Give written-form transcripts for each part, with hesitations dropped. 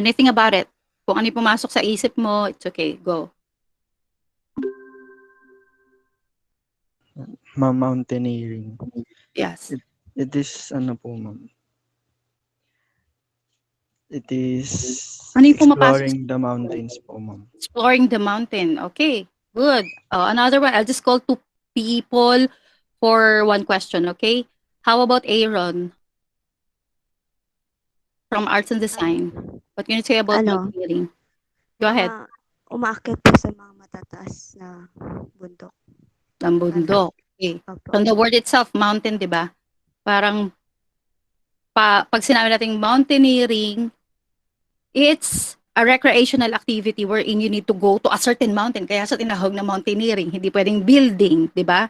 Anything about it. Kung ano yung pumasok sa isip mo, it's okay. Go. Mountaineering. Yes. It is, ano po, ma'am? It is Ano yung pumapasok? exploring the mountains po, ma'am. Exploring the mountain. Okay, good. Another one, I'll just call two people for one question, okay? How about Aaron from Arts and Design? What can you say about Ano? mountaineering? Go ahead. Umaakyat po sa mga matataas na bundok. Ng bundok. Okay. Opo. From the word itself, mountain, di ba? Parang pag sinabi nating mountaineering, it's a recreational activity wherein you need to go to a certain mountain. Kaya sa tinahog na mountaineering, hindi pwedeng building, di ba?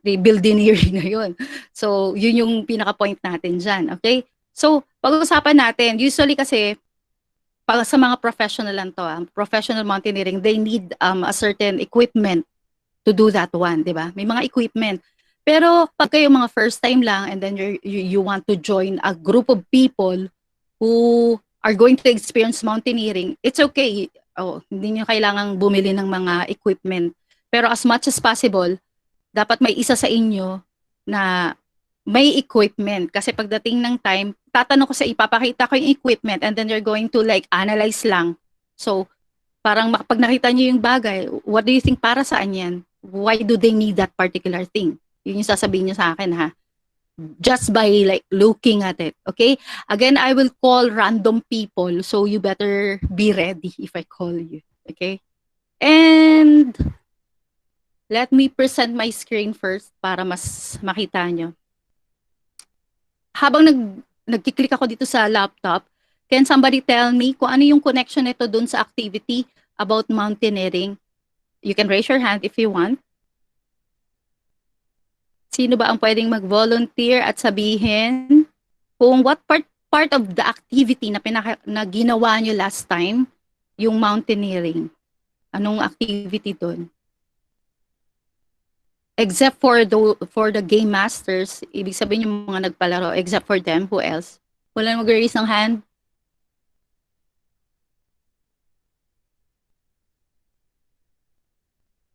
The buildingneering na yun. So, yun yung pinaka-point natin dyan. Okay? So, pag-usapan natin, usually kasi, pag sa mga professional lang to, professional mountaineering, they need a certain equipment to do that one, di ba? May mga equipment. Pero pag kayo mga first time lang and then you want to join a group of people who are going to experience mountaineering, it's okay. Hindi nyo kailangang bumili ng mga equipment. Pero as much as possible, dapat may isa sa inyo na may equipment. Kasi pagdating ng time, tatanong ko sa ipapakita ko yung equipment and then you're going to like analyze lang. So, parang pag nakita nyo yung bagay, what do you think para saan yan? Why do they need that particular thing? Yun yung sasabihin nyo sa akin, ha? Just by like looking at it, okay? Again, I will call random people, so you better be ready if I call you, okay? And let me present my screen first para mas makita nyo. Habang nagkiklik ako dito sa laptop, can somebody tell me kung ano yung connection nito dun sa activity about mountaineering? You can raise your hand if you want. Sino ba ang pwedeng mag-volunteer at sabihin kung what part of the activity na ginawa nyo last time, yung mountaineering? Anong activity dun? Except for the game masters, ibig sabihin yung mga nagpalaro, except for them, who else? Wala mag-raise ng hand?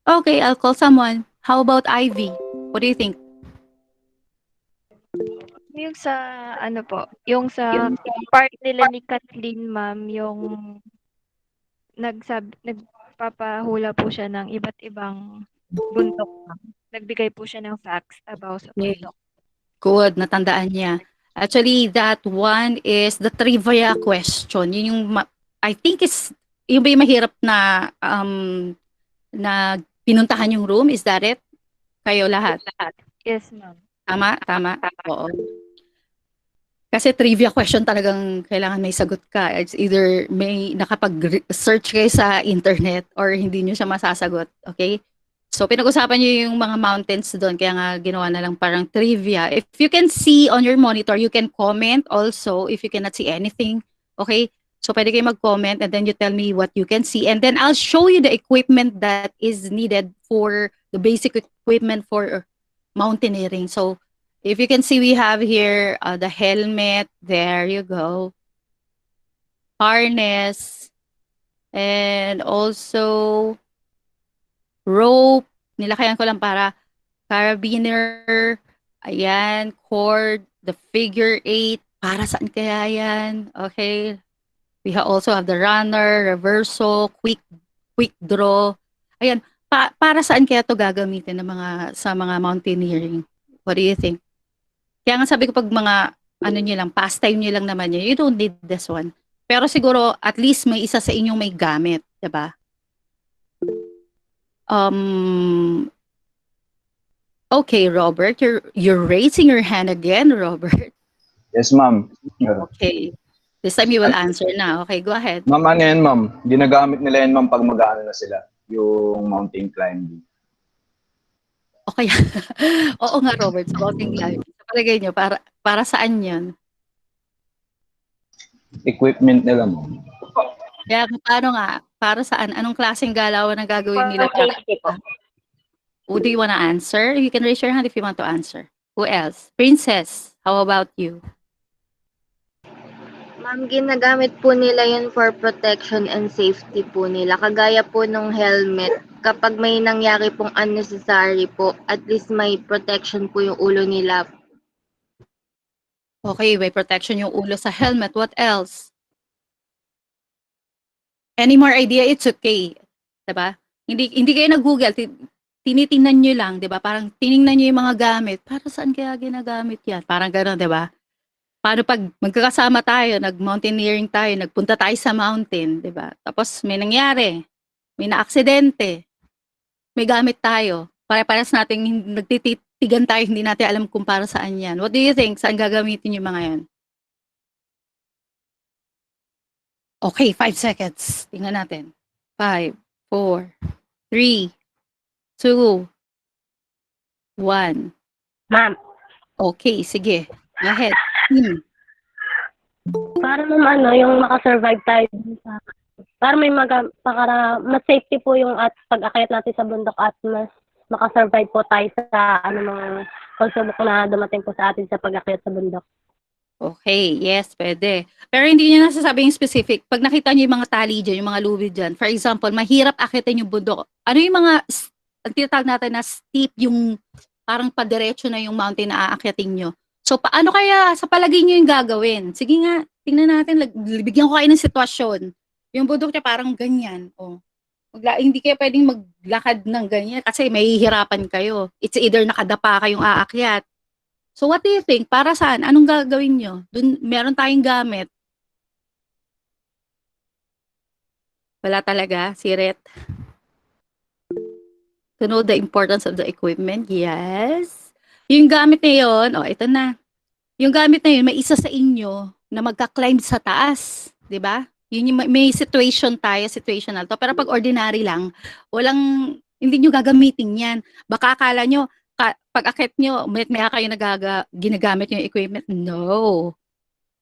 Okay, I'll call someone. How about Ivy? What do you think? Yung sa ano po, yung sa part nila ni Kathleen, ma'am, yung nagpapahula po siya ng iba't ibang bundok, ma'am. Nagbigay po siya ng facts about sa bundok. Good, natandaan niya. Actually, that one is the trivia question. Yun yung, I think is, yung ba yung mahirap na, na pinuntahan yung room? Is that it? Kayo lahat? Yes, ma'am. Tama? Tama? Oo. Kasi trivia question talagang kailangan may sagot ka. It's either may nakapag-search kayo sa internet or hindi nyo siya masasagot. Okay? So, pinag-usapan nyo yung mga mountains doon. Kaya nga ginawa na lang parang trivia. If you can see on your monitor, you can comment also if you cannot see anything. Okay? So, pwede kayo mag-comment and then you tell me what you can see. And then I'll show you the equipment that is needed for the basic equipment for mountaineering. So, if you can see, we have here the helmet. There you go. Harness. And also rope. Nilakayan ko lang para carabiner. Ayan. Cord. The figure 8. Para saan kaya yan? Okay. We also have the runner, reverso, quick draw. Ayan. Para saan kaya to gagamitin ng sa mga mountaineering? What do you think? Kaya nga sabi ko pag mga ano nyo lang, pastime nyo lang naman yun, you don't need this one. Pero siguro at least may isa sa inyong may gamit, diba? Okay, Robert, you're raising your hand again, Robert. Yes, ma'am. Okay. This time you will answer na. Okay, go ahead. Ma'am, ano yan, ma'am? Ginagamit nila yan, ma'am, pag mag-ano na sila, yung mountain climbing. Okay. Oo nga, Robert, sa mountain climbing. Sa palagay nyo, para saan yan? Equipment nila, ma'am. Kaya paano nga? Para saan? Anong klaseng galaw na gagawin nila? Who do you want to answer? You can raise your hand if you want to answer. Who else? Princess, how about you? Ma'am, ginagamit po nila yun for protection and safety po nila. Kagaya po nung helmet, kapag may nangyari pong unnecessary po, at least may protection po yung ulo nila. Okay, may protection yung ulo sa helmet. What else? Any more idea? It's okay. Diba? Hindi kayo nag-Google. Tinitingnan nyo lang, diba? Parang tiningnan nyo yung mga gamit. Para saan kaya ginagamit yan? Parang gano'n, diba? Paano pag magkakasama tayo, nag-mountaineering tayo, nagpunta tayo sa mountain, diba? Tapos may nangyari, may na-aksidente, may gamit tayo. Para-paras natin, nagtititigan tayo, hindi natin alam kung para saan yan. What do you think? Saan gagamitin yung mga yan? Okay, 5 seconds. Tingnan natin. 5, 4, 3, 2, 1. Ma'am, Okay, sige. Go ahead. para naman yung makasurvive tayo dun sa para may para mas safety po yung at pag-akyat natin sa bundok at mas makasurvive po tayo sa mga pagsubok na dumating po sa atin sa pag-akyat sa bundok. Okay, yes, pwede. Pero hindi niyo nasasabing specific. Pag nakita niyo yung mga tali dyan, yung mga lubid dyan, for example, mahirap akitin yung bundok. Ano yung mga, ang tinatawag natin na steep, yung parang padiretso na yung mountain na aakyatin nyo. So, paano kaya sa palagay nyo yung gagawin? Sige nga, tingnan natin, bigyan ko kayo ng sitwasyon. Yung bundok niya parang ganyan. Oh. Hindi kayo pwedeng maglakad ng ganyan kasi may hihirapan kayo. It's either nakadapa kayong aakyat. So what do you think? Para saan? Anong gagawin nyo? Dun, meron tayong gamit. Wala talaga, Siret. To know the importance of the equipment, yes. Yung gamit na yun, ito na. Yung gamit na yun, may isa sa inyo na magka-climb sa taas. 'Di ba? Yun yung may situation tayo, situational to. Pero pag ordinary lang, hindi nyo gagamitin yan. Baka akala nyo, pag akit nyo, may kayo ginagamit yung equipment. No.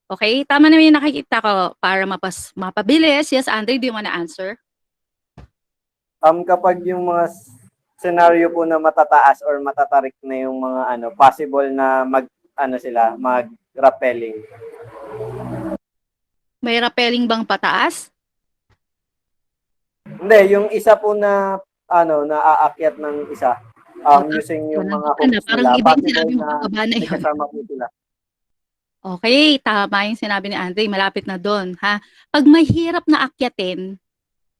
Okay? Tama naman yung nakikita ko para mapabilis. Yes, Andre, do you wanna answer? Kapag yung mga scenario po na matataas or matatarik na yung mga possible na mag-rappelling. May rappelling bang pataas? Hindi, yung isa po na naaakyat ng isa. Using yung mga hooks parang nila. iba yung Possible sinabi mo na pababa na may yun. kasama po sila. Okay, tama yung sinabi ni Andre, malapit na doon, ha? Pag mahirap na akyatin,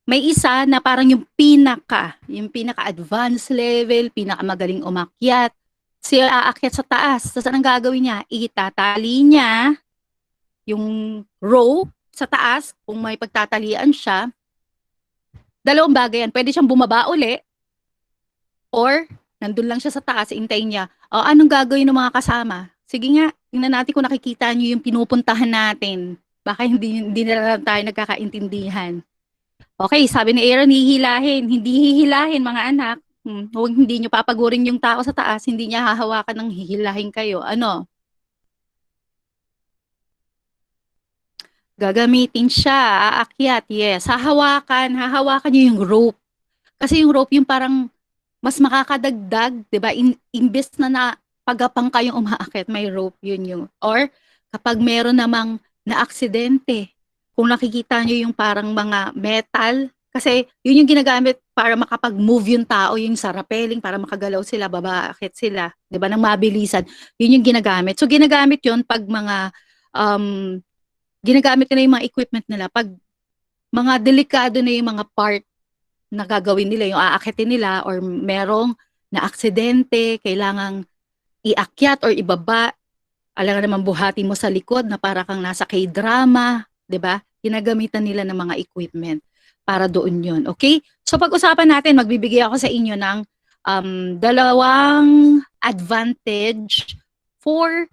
may isa na parang yung pinaka-advanced level, pinakamagaling umakyat, siya aakyat sa taas. Tapos anong gagawin niya? Itatali niya yung rope sa taas, kung may pagtatalian siya. Dalawang bagay yan. Pwede siyang bumaba uli, or nandun lang siya sa taas, intayin niya. Anong gagawin ng mga kasama? Sige nga, tingnan natin kung nakikita niyo yung pinupuntahan natin. Baka hindi na lang tayo nagkakaintindihan. Okay, sabi ni Aaron, hihilahin. Hindi hihilahin, mga anak. Huwag hindi nyo papagurin yung tao sa taas, hindi niya hahawakan ng hihilahin kayo. Ano? Gagamitin siya, aakyat, yes. Hahawakan nyo yung rope. Kasi yung rope yung parang mas makakadagdag, di ba? Imbes na pagapang kayong umaakyat, may rope yun. Or kapag meron namang na-aksidente, kung nakikita nyo yung parang mga metal, kasi yun yung ginagamit para makapag-move yung tao, yung sa rappelling, para makagalaw sila, babaakit sila, di ba, nang mabilisan. Yun yung ginagamit. So, ginagamit yun pag mga, ginagamit nila yung mga equipment nila, pag mga delikado na yung mga part na gagawin nila, yung aakitin nila, or merong na-aksidente, kailangang iakyat or ibaba, alam naman buhati mo sa likod na para kang nasa K-drama, 'di ba? Ginagamitan nila ng mga equipment para doon 'yon. Okay? So pag-usapan natin, magbibigay ako sa inyo ng dalawang advantage for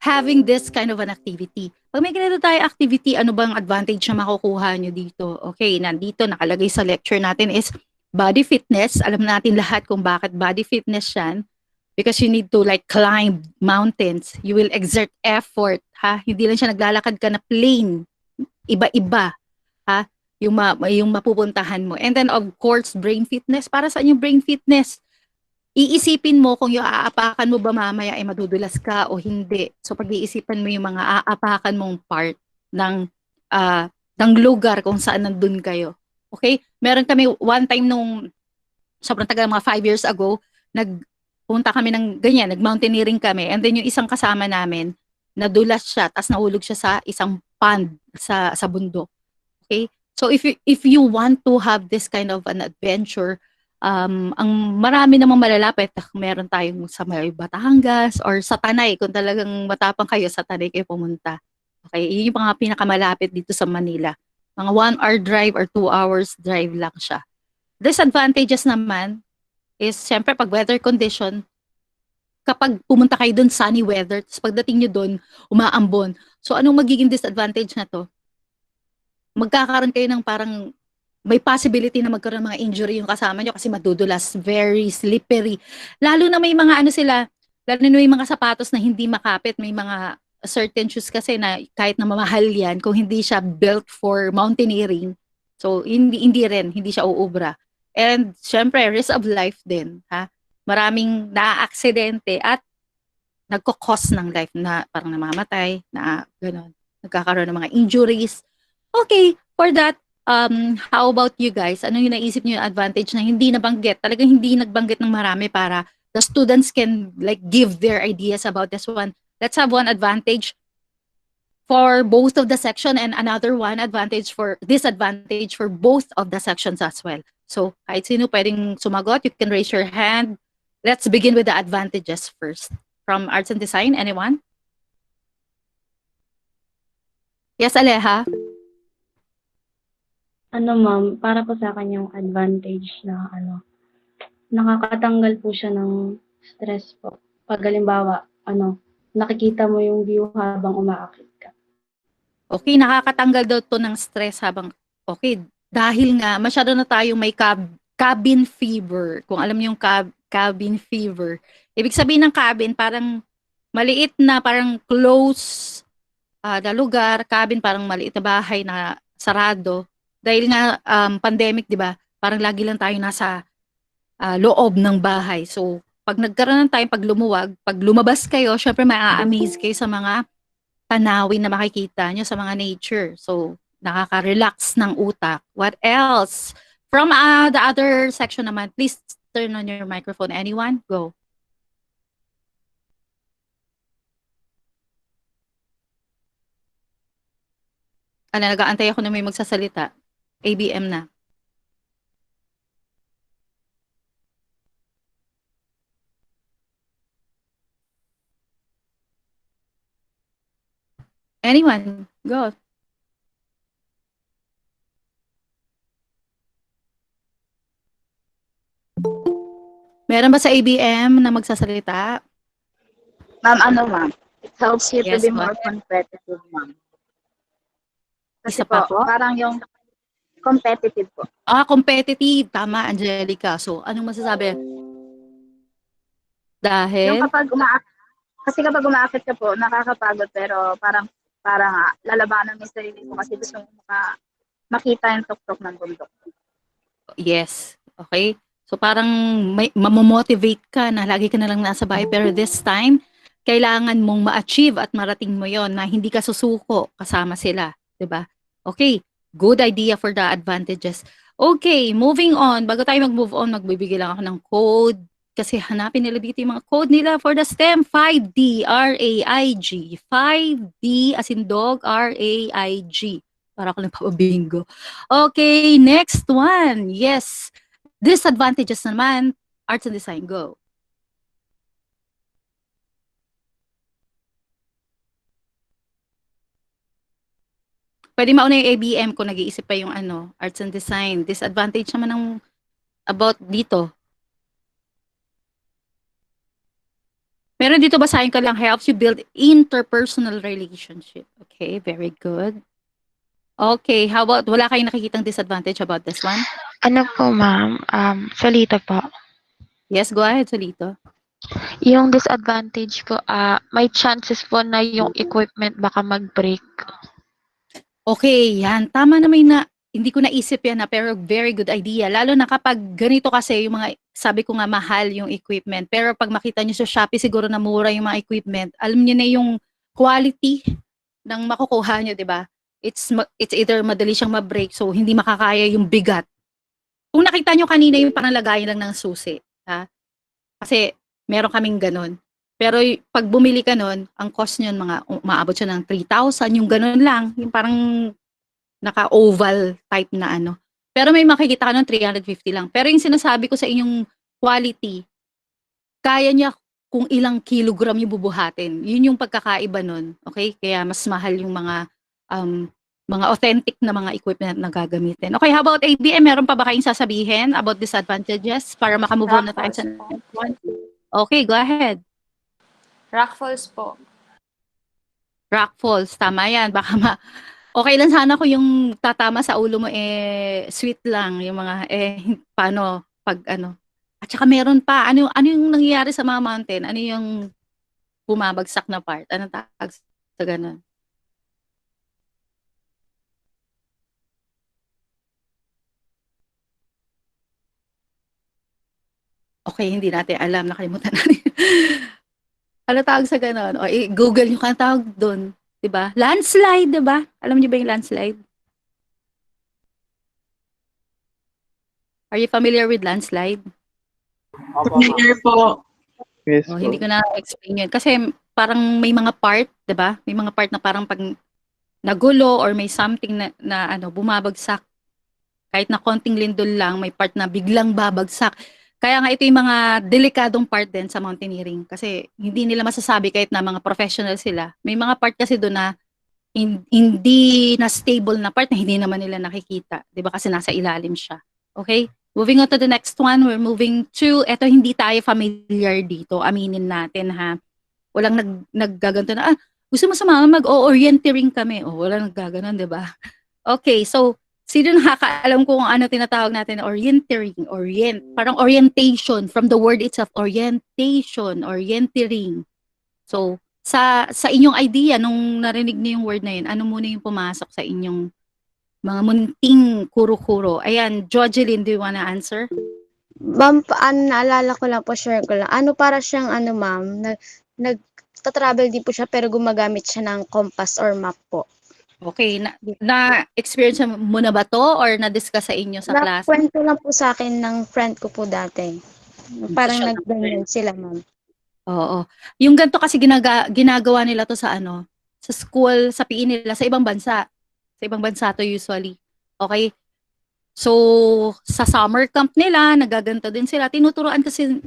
having this kind of an activity. Pag may ganito tayo activity, ano bang advantage na makukuha nyo dito? Okay, nandito nakalagay sa lecture natin is body fitness. Alam natin lahat kung bakit body fitness yan. Because you need to like climb mountains. You will exert effort, ha? Hindi lang siya naglalakad ka na plain. Iba-iba, ha? Yung mapupuntahan mo. And then of course, brain fitness. Para saan yung brain fitness? iisipin mo kung yung aapakan mo ba mamaya ay madudulas ka o hindi. So pag-iisipan mo yung mga aapakan mong part ng lugar kung saan nandun kayo. Okay? Meron kami one time nung sobrang tagal, mga 5 years ago, nagpunta kami ng ganyan, nag-mountaineering kami, and then yung isang kasama namin, nadulas siya, tapos nahulog siya sa isang pond sa bundok. Okay? So if you want to have this kind of an adventure, ang marami namang malalapit, meron tayong sa may Batangas or sa Tanay, kung talagang matapang kayo, sa Tanay kayo pumunta. Okay? Yun yung mga pinakamalapit dito sa Manila. Mga 1 hour drive or 2 hours drive lang siya. Disadvantages naman is, syempre, pag weather condition, kapag pumunta kayo doon, sunny weather, tapos pagdating nyo doon, umaambon. So, anong magiging disadvantage na to? Magkakaroon kayo ng parang, may possibility na magkaroon ng mga injury yung kasama nyo kasi madudulas, very slippery. Lalo na may mga lalo na may mga sapatos na hindi makapit, may mga certain shoes kasi na kahit na mamahal yan, kung hindi siya built for mountaineering, so hindi siya uubra. And syempre, risk of life din, ha? Maraming naaaksidente at nagko-cause ng life na parang namamatay, na gano'n. Nagkakaroon ng mga injuries. Okay, for that, how about you guys? Ano yung naisip niyo yung advantage na hindi nabanggit? Talagang hindi nagbanggit ng marami para the students can like give their ideas about this one. Let's have one advantage for both of the section and another one disadvantage for both of the sections as well. So, kahit sino pwedeng sumagot, you can raise your hand. Let's begin with the advantages first. From Arts and Design, anyone? Yes, Aleha? Ma'am, para po sa akin yung advantage na nakakatanggal po siya ng stress po. Pag halimbawa, nakikita mo yung view habang umaakit ka. Okay, nakakatanggal daw to ng stress habang, okay, dahil nga masyado na tayong may cabin fever. Kung alam niyo yung cabin fever. Ibig sabihin ng cabin, parang maliit na, parang close na lugar, cabin, parang maliit na bahay na sarado. Dahil nga pandemic, di ba? Parang lagi lang tayo nasa loob ng bahay. So, pag nagkaroon ng time, pag lumuwag, pag lumabas kayo, syempre ma-amaze kayo sa mga tanawin na makikita nyo sa mga nature. So, nakaka-relax ng utak. What else? From the other section naman, please turn on your microphone. Anyone? Go. Nag-aantay ako na may magsasalita. ABM na. Anyone? Go. Meron ba sa ABM na magsasalita? Ma'am, it helps you Yes, to be what? more competitive, ma'am. Kasi Isa pa po? parang yung competitive po. Competitive. Tama, Angelica. So, anong masasabi? Dahil? Yung kasi kapag umaakit ka po, nakakapagod pero parang lalabanan mo yung sarili mo kasi gusto mo makita yung tuktok ng bundok. Yes. Okay? So parang mamomotivate ka na lagi ka na lang nasa bahay, pero this time, kailangan mong ma-achieve at marating mo yon na hindi ka susuko kasama sila. 'Di ba? Okay. Good idea for the advantages. Okay, moving on. Bago tayo mag-move on, magbibigay lang ako ng code. Kasi hanapin nila dito yung mga code nila for the STEM. 5D, R-A-I-G. 5D as in dog, R-A-I-G. Para ako nagpapabingo. Okay, next one. Yes. Disadvantages naman, Arts and Design, go. Pwede mauna yung ABM kung nag-iisip pa yung Arts and Design. Disadvantage naman ng about dito. Meron dito basahin ka lang, helps you build interpersonal relationship. Okay, very good. Okay, how about, wala kayong nakikitang disadvantage about this one? Ano po, ma'am? Solito po. Yes, go ahead, Solito. Yung disadvantage po, may chances po na yung equipment baka mag-break. Okay, yan. Tama na hindi ko naisip yan pero very good idea. Lalo na kapag ganito kasi yung mga, sabi ko nga mahal yung equipment. Pero pag makita nyo sa Shopee siguro na mura yung mga equipment, alam nyo na yung quality ng makukuha nyo, di ba? It's either madali siyang ma-break, so hindi makakaya yung bigat. Kung nakita nyo kanina yung parang lagayan lang ng susi, ha? Kasi meron kaming ganun. Pero pag bumili ka nun, ang cost nyo maabot siya ng 3,000, yung ganun lang, yung parang naka-oval type na ano. Pero may makikita ka nun 350 lang. Pero yung sinasabi ko sa inyong quality, kaya niya kung ilang kilogram yung bubuhatin. Yun yung pagkakaiba nun. Okay? Kaya mas mahal yung mga authentic na mga equipment na gagamitin. Okay, how about ABM? Meron pa ba kayong sasabihin about disadvantages para makamove on na tayo sa next one? Okay, go ahead. Rock Falls po. Rock Falls, tama yan. Baka okay lang sana kung yung tatama sa ulo mo sweet lang. Yung mga paano pag ano. At saka meron pa, ano yung nangyayari sa mga mountain? Ano yung bumabagsak na part? Anong tawag sa ganun? Okay, hindi natin alam. Nakalimutan natin. Ano tawag sa ganun? O, Google nyo kung tawag doon. Diba? Landslide, diba? Alam niyo ba yung landslide? Are you familiar with landslide? Familiar po. Yes Oh, po. hindi ko na explain yun. Kasi parang may mga part, 'di ba? May mga part na parang pag nagulo or may something na ano, bumabagsak. Kahit na konting lindol lang, may part na biglang babagsak. Kaya nga ito yung mga delikadong part din sa mountaineering. Kasi hindi nila masasabi kahit na mga professional sila. May mga part kasi doon na hindi na stable na part na hindi naman nila nakikita. 'Di ba? Kasi nasa ilalim siya. Okay? Moving on to the next one, we're moving to, eto hindi tayo familiar dito, aminin natin ha. Walang naggaganto na, gusto mo sumama, mag-orienteering kami. Walang naggaganon, di ba? Okay, so, sino nakakaalam kung ano tinatawag natin orienteering, parang orientation, from the word itself, orientation, orienteering. So, sa inyong idea, nung narinig niyo yung word na yun, ano muna yung pumasok sa inyong mga munting kuro-kuro? Ayan, Jocelyn, do you wanna answer? Ma'am, naalala ko lang po, share ko lang. Para siyang ma'am, nagta-travel din po siya pero gumagamit siya ng compass or map po. Okay, na-experience mo na ba to or na-discuss sa inyo sa class? Nakwento lang po sa akin ng friend ko po dati. Parang Social nagganyan sila, ma'am. Oo. Yung ganito kasi ginagawa nila to sa sa school, sa PE nila, sa ibang bansa. Sa ibang bansa to usually. Okay? So, sa summer camp nila, nagaganto din sila. Tinuturuan kasi,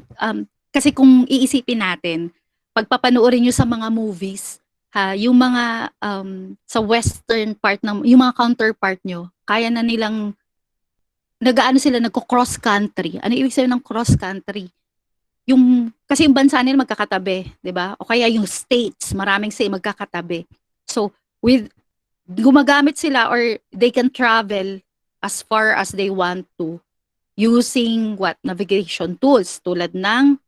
kasi kung iisipin natin, pagpapanoorin nyo sa mga movies, yung mga sa western part, yung mga counterpart nyo, kaya na nilang, nagko-cross country. Ano ibig sabihin ng cross country? Kasi yung bansa nila magkakatabi, di ba? O kaya yung states, maraming say magkakatabi. So, gumagamit sila or they can travel as far as they want to using navigation tools tulad ng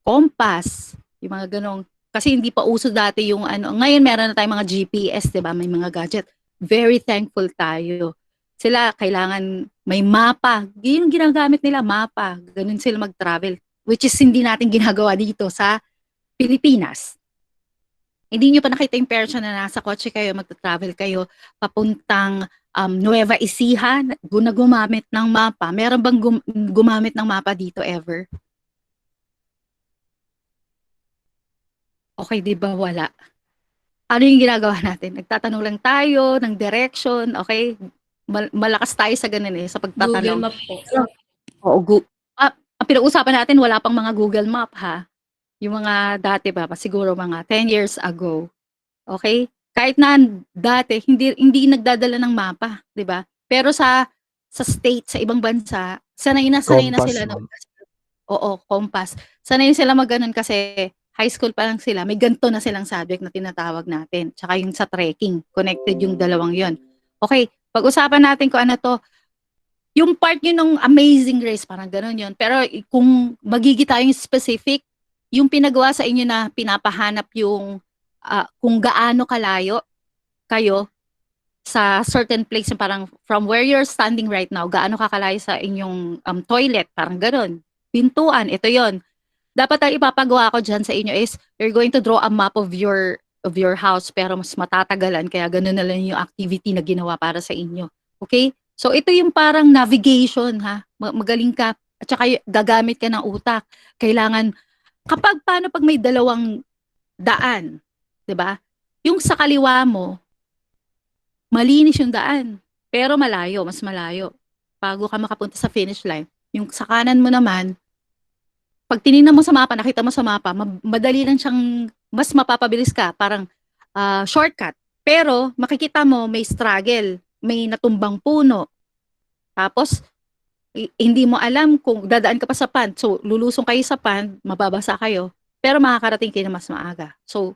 compass, yung mga ganong. Kasi hindi pa uso dati yung ngayon meron na tayong mga GPS, 'di ba? May mga gadget. Very thankful tayo. Sila kailangan may mapa. Yung ginagamit nila, mapa. Ganun sila mag-travel, which is hindi natin ginagawa dito sa Pilipinas. Hindi nyo pa nakita yung person na nasa kotse kayo, magta-travel kayo, papuntang Nueva Ecija, gumamit ng mapa. Meron bang gumamit ng mapa dito ever? Okay, di ba wala? Ano yung ginagawa natin? Nagtatanong lang tayo ng direction, okay? Malakas tayo sa ganun sa pagtatanong. Google Map po. Oo, ang pinag-usapan natin, wala pang mga Google Map ha. Yung mga dati pa, siguro mga 10 years ago. Okay? Kahit na dati, hindi nagdadala ng mapa, di ba? Pero sa state, sa ibang bansa, sanay na sila. Oo, compass. Sanay na sila mag-ganon kasi high school pa lang sila, may ganito na silang subject na tinatawag natin. Tsaka yung sa trekking, connected yung dalawang yon. Okay, pag-usapan natin kung ano to. Yung part yun ng Amazing Grace, parang ganon yun. Pero kung magiging tayong specific, yung pinagawa sa inyo na pinapahanap yung kung gaano kalayo kayo sa certain place, yung parang from where you're standing right now, gaano kakalayo sa inyong toilet, parang ganun. Pintuan, ito yon. Dapat ang ipapagawa ko dyan sa inyo is, you're going to draw a map of your house, pero mas matatagalan, kaya ganun na lang yung activity na ginawa para sa inyo. Okay? So, ito yung parang navigation, ha? Magaling ka, at saka gagamit ka ng utak. Kailangan, paano pag may dalawang daan, 'di ba? Yung sa kaliwa mo, malinis yung daan, pero malayo, mas malayo. Bago ka makapunta sa finish line. Yung sa kanan mo naman, pag tinignan mo sa mapa, nakita mo sa mapa, madali lang siyang, mas mapapabilis ka, parang shortcut. Pero makikita mo may struggle, may natumbang puno. Tapos hindi mo alam kung dadaan ka pa sa pond. So lulusong kayo sa pond, mababasa kayo, pero makakarating kayo na mas maaga. So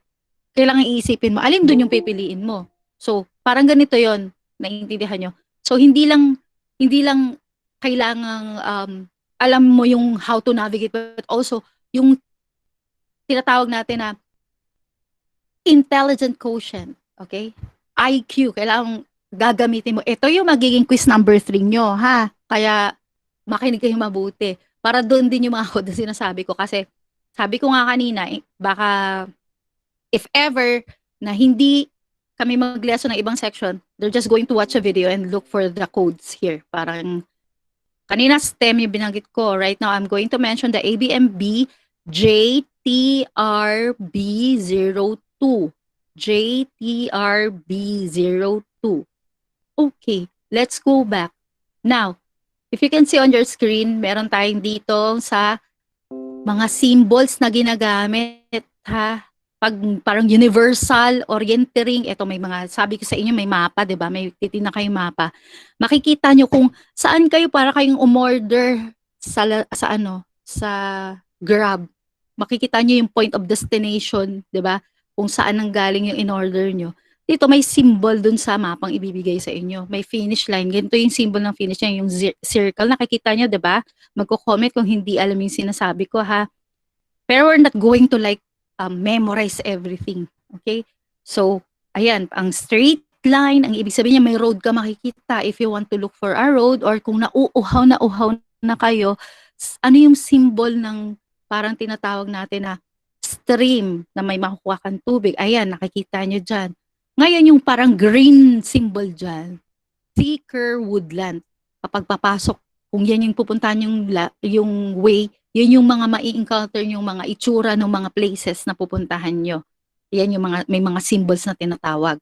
kailangan iisipin mo, alin dun yung pipiliin mo. So parang ganito yon, naiintindihan nyo. So hindi lang kailangang alam mo yung how to navigate, but also yung tinatawag natin na intelligent quotient, okay? IQ, kailangan gagamitin mo. Ito yung magiging quiz number 3 nyo, ha? Kaya makinig kayo mabuti. Para doon din yung mga code na sinasabi ko. Kasi sabi ko nga kanina, baka if ever na hindi kami mag-lesson ng ibang section, they're just going to watch a video and look for the codes here. Parang kanina STEM yung binanggit ko. Right now, I'm going to mention the ABMB JTRB02. JTRB02. Okay, let's go back. Now, if you can see on your screen, meron tayong dito sa mga symbols na ginagamit, ha? Pag parang universal orienteering, ito may mga, sabi ko sa inyo, may mapa, 'di ba? May titingnan kayong mapa. Makikita nyo kung saan kayo para kayong umorder sa Grab. Makikita nyo yung point of destination, 'di ba? Kung saan nanggaling yung in-order nyo. Dito may symbol dun sa mapang ibibigay sa inyo. May finish line. Ganito yung symbol ng finish line, yung circle. Nakikita nyo, 'di ba? Magko-comment kung hindi alam yung sinasabi ko, ha? Pero we're not going to memorize everything. Okay? So, ayan, ang straight line, ang ibig sabihin niya may road ka makikita if you want to look for a road, or kung nauuhaw na kayo, ano yung symbol ng parang tinatawag natin na stream na may makukuha kang tubig. Ayan, nakikita nyo dyan. Ngayon yung parang green symbol dyan, thicker woodland. Kapag papasok, kung yan yung pupuntahan yung way, yun yung mga mai-encounter yung mga itsura ng mga places na pupuntahan nyo. Yan yung may mga symbols na tinatawag.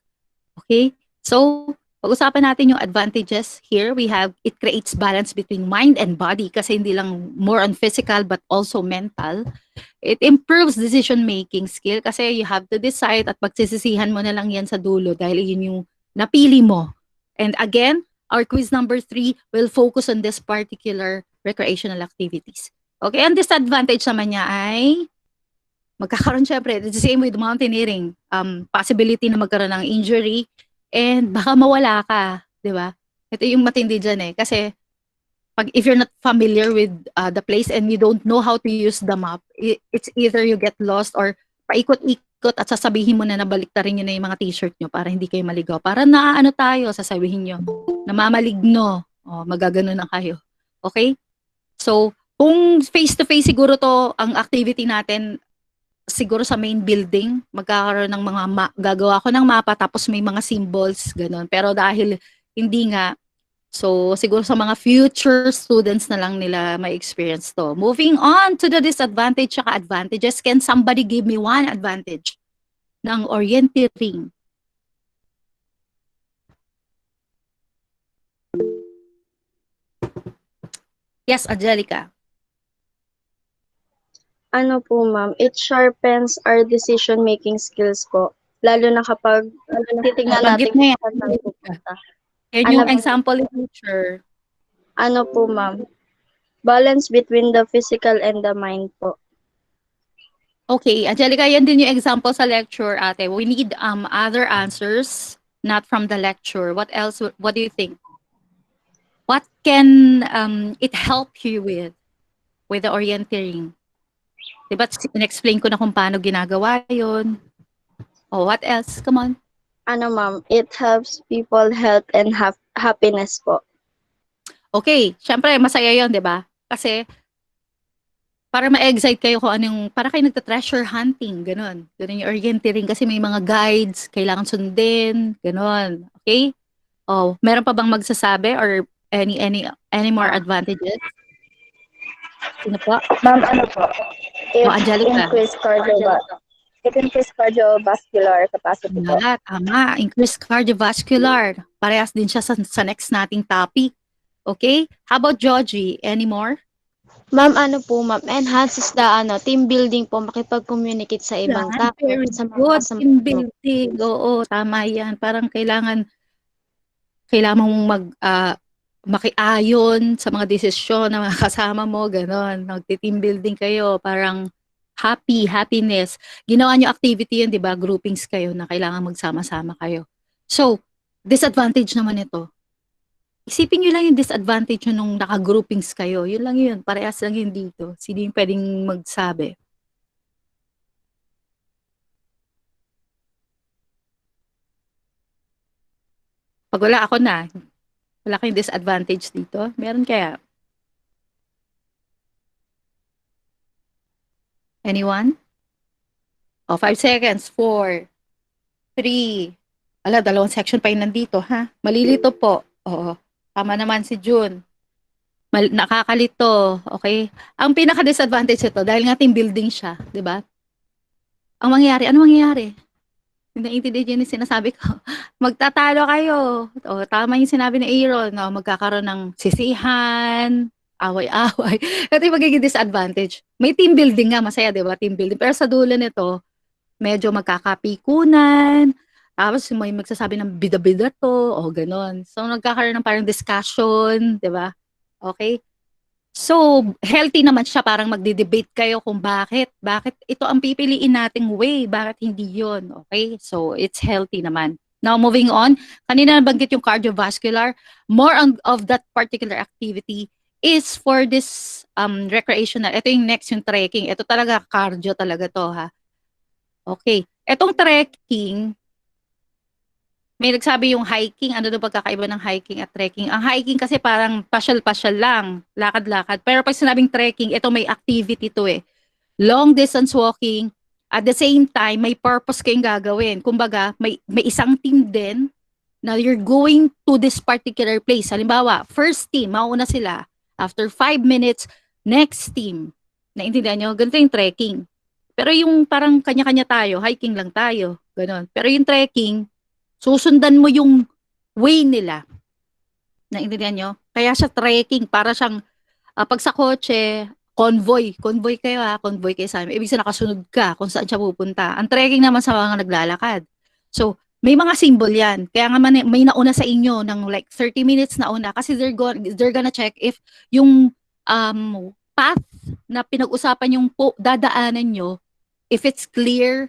Okay? So, pag-usapan natin yung advantages. Here, we have, it creates balance between mind and body kasi hindi lang more on physical but also mental. It improves decision-making skill kasi you have to decide at pagsisisihan mo na lang yan sa dulo dahil yun yung napili mo. And again, our quiz number 3 will focus on this particular recreational activities. Okay, ang disadvantage naman niya ay magkakaroon syempre, the same with mountaineering, possibility na magkaroon ng injury and baka mawala ka, di ba? Ito yung matindi dyan kasi if you're not familiar with the place and you don't know how to use the map, it's either you get lost or paikot-ikot at sasabihin mo na nabaliktarin nyo na yung mga t-shirt nyo para hindi kayo maligaw. Para naano tayo, sasabihin nyo, namamaligno, magagano na kayo. Okay? So, kung face-to-face siguro to ang activity natin, siguro sa main building, magkakaroon ng gagawa ko ng mapa tapos may mga symbols, ganun. Pero dahil hindi nga, so siguro sa mga future students na lang nila may experience to. Moving on to the disadvantage at advantages, can somebody give me one advantage ng orienteering? Yes, Angelica. Ano po, ma'am, it sharpens our decision-making skills po. Lalo na kapag titignan natin Nabanggit na yan. kung saan pupunta. Yan yung example in future. Ano po, ma'am? Balance between the physical and the mind po. Okay, Angelica, yan din yung example sa lecture, ate. We need other answers, not from the lecture. What else? What do you think? What can it help you with the orienteering? Diba, in-explain ko na kung paano ginagawa yun. Oh, what else? Come on. Ano ma'am, it helps people health and happiness po. Okay, syempre masaya 'yon, 'di ba? Kasi para ma-excite kayo kung anong para kayo nagte-treasure hunting, gano'n. Gano'n yung orienteering kasi may mga guides, kailangan sundin, gano'n. Okay? Oh, meron pa bang magsasabi or any more advantages? Sino po? Ma'am, ano po? It Angelica. It increase cardiovascular capacity po. Tama. Increased cardiovascular. Parehas din siya sa next nating topic. Okay? How about Georgie? Any more? Ma'am, ano po ma'am, enhances the team building po, makipag-communicate sa ibang Yan, tao, very sa mga good. kasama Team mo. building. Oo, tama yan. Parang kailangan mong makiayon sa mga desisyon ng mga kasama mo, gano'n. Nagti-team building kayo, parang happiness. Ginawa niyo activity yun, di ba? Groupings kayo na kailangan magsama-sama kayo. So, disadvantage naman ito. Isipin niyo lang yung disadvantage nyo nung naka-groupings kayo. Yun lang yun. Parehas lang yun dito. Sino yung pwedeng magsabi? Pag wala ako na, wala kayong disadvantage dito. Meron kaya? Anyone? 5 seconds. 4, 3. Dalawang section pa yun nandito, ha? Malilito po. Oo. Tama naman si June. Nakakalito. Okay? Ang pinaka-disadvantage ito, dahil nga team building siya, di ba? Ano mangyayari? Naiintindihan niyo yung sinasabi ko. Magtatalo kayo. Tama yung sinabi ni Aaron. Magkakaroon ng sisihan, away-away. Ito yung magiging disadvantage. May team building nga, masaya, di ba? Team building. Pero sa dulo nito, medyo magkakapikunan. Tapos may magsasabi ng bida-bida to, ganon. So, nagkakaroon ng parang discussion, di ba? Okay? So, healthy naman siya, parang magde-debate kayo kung bakit ito ang pipiliin nating way, bakit hindi yun, okay? So, it's healthy naman. Now, moving on, kanina nabanggit yung cardiovascular, more of that particular activity is for this recreational. Ito yung next, yung trekking. Ito talaga, cardio talaga to, ha? Okay. Etong trekking, may nagsabi yung hiking, ano daw pagkakaiba ng hiking at trekking? Ang hiking kasi parang pasyal-pasyal lang, lakad-lakad. Pero pag sinabing trekking, ito may activity to eh. Long distance walking, at the same time, may purpose kayong gagawin. Kumbaga, may isang team din na you're going to this particular place. Halimbawa, first team, mauna sila. After 5 minutes, next team. Naintindihan nyo? Ganito yung trekking. Pero yung parang kanya-kanya tayo, hiking lang tayo. Ganon. Pero yung trekking, susundan mo yung way nila. Naintindihan nyo? Kaya siya trekking, para siyang, pag sa kotse, convoy kayo convoy kayo sa amin. Ibig sabihin nakasunod ka kung saan siya pupunta. Ang trekking naman sa mga naglalakad. So, may mga symbol yan. Kaya nga may nauna sa inyo ng like 30 minutes na una kasi they're gonna check if yung path na pinag-usapan yung dadaanan nyo, if it's clear,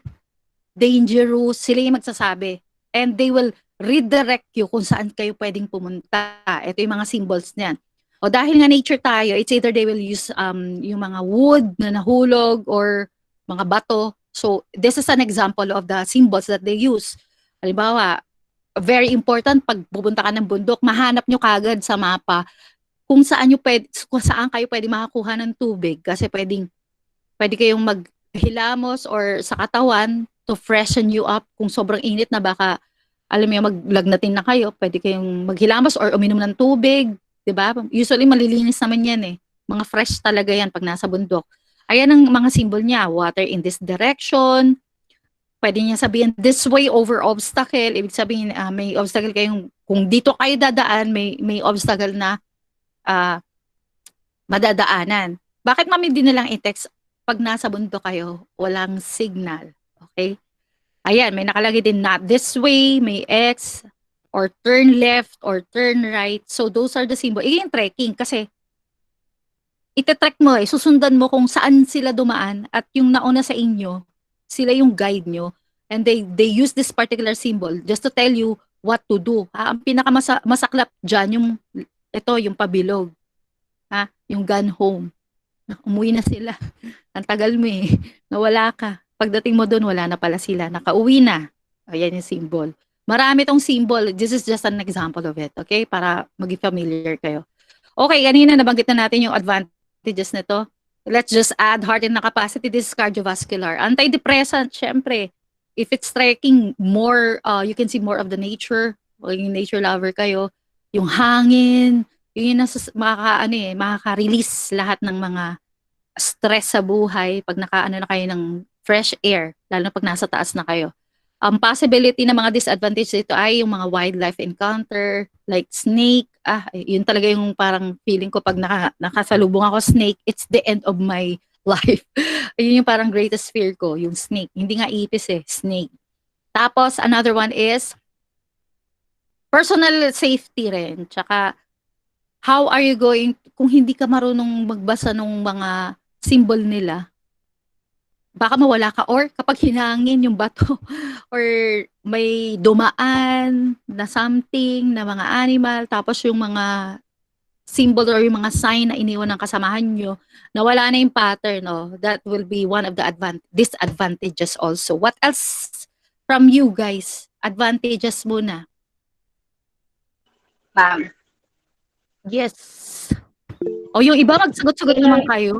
dangerous, sila yung magsasabi. And they will redirect you kung saan kayo pwedeng pumunta. Ito yung mga symbols niyan. O dahil nga nature tayo, it's either they will use yung mga wood na nahulog or mga bato. So this is an example of the symbols that they use. Halimbawa, very important pag pupunta ka ng bundok, mahanap nyo kagad sa mapa kung saan kayo pwede makakuha ng tubig kasi pwede kayong maghilamos or sa katawan to freshen you up kung sobrang init na baka alam mo maglagnatin na kayo, pwede kayong maghilamos or uminom ng tubig, 'di ba? Usually malilinis naman 'yan eh. Mga fresh talaga 'yan pag nasa bundok. Ayan ang mga symbol niya, water in this direction. Pwede niya sabihin this way over obstacle, ibig sabihin may obstacle kayong kung dito kayo dadaan, may obstacle na madadaanan. Bakit mami din nilang i-text pag nasa bundok kayo, walang signal, okay? Ayan, may nakalagay din not this way, may X, or turn left, or turn right. So, those are the symbols. Yung trekking, kasi itetrek mo susundan mo kung saan sila dumaan at yung nauna sa inyo, sila yung guide nyo. And they use this particular symbol just to tell you what to do. Ang pinakamasaklap dyan, yung pabilog. Yung gone home. Umuwi na sila. Ang tagal mo nawala ka. Pagdating mo doon, wala na pala sila. Nakauwi na. Ayan yung symbol. Marami tong symbol. This is just an example of it, okay? Para maging familiar kayo. Okay, kanina nabanggit na natin yung advantages nito. Let's just add heart and capacity. This is cardiovascular. Antidepressant, syempre. If it's trekking, more, you can see more of the nature. O yung nature lover kayo. Yung hangin. Yung makaka-release lahat ng mga stress sa buhay pag nakaano na kayo ng fresh air. Lalo na pag nasa taas na kayo. Possibility na mga disadvantage dito ay yung mga wildlife encounter, like snake. Yun talaga yung parang feeling ko pag nakasalubong ako snake, it's the end of my life. Yun yung parang greatest fear ko, yung snake. Hindi nga ipis snake. Tapos, another one is personal safety rin. Tsaka, how are you going, kung hindi ka marunong magbasa ng mga symbol nila, baka mawala ka, or kapag hinangin yung bato or may dumaan na something na mga animal, tapos yung mga symbol or yung mga sign na iniwan ng kasamahan nyo, nawala na yung pattern, no? That will be one of the disadvantages also. What else from you guys? Advantages muna. Ma'am. Yes. O yung iba, magsagot-sagot naman kayo.